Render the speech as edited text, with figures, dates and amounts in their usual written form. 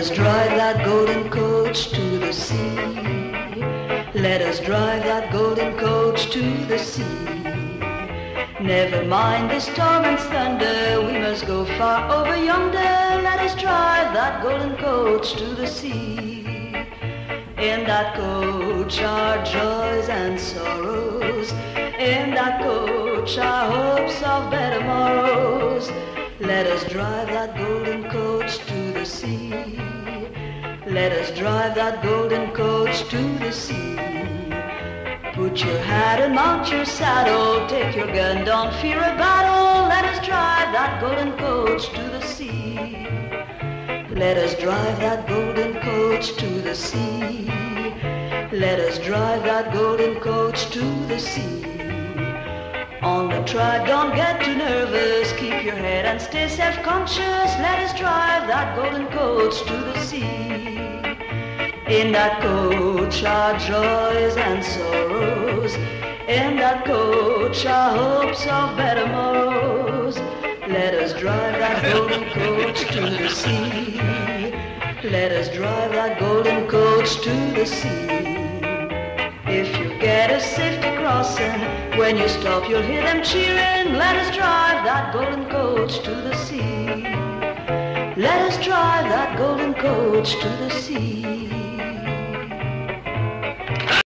us drive that golden coach to the sea. Let us drive that golden coach to the sea. Never mind the storm and thunder, we must go far over yonder. Let us drive that golden coach to the sea. In that coach our joys and sorrows, in that coach our hopes of better morrows. Let us drive that golden coach to the sea. Let us drive that golden coach to the sea. Put your hat and mount your saddle, take your gun, don't fear a battle. Let us drive that golden coach to the sea. Let us drive that golden coach to the sea. Let us drive that golden coach to the sea. On the track, don't get too nervous, keep your head and stay self-conscious. Let us drive that golden coach to the sea. In that coach our joys and sorrows, in that coach our hopes of better morrows. Let us drive that golden coach to the sea. Let us drive that golden coach to the sea. If you get a safety crossing, when you stop you'll hear them cheering. Let us drive that golden coach to the sea. Let us drive that golden coach to the sea.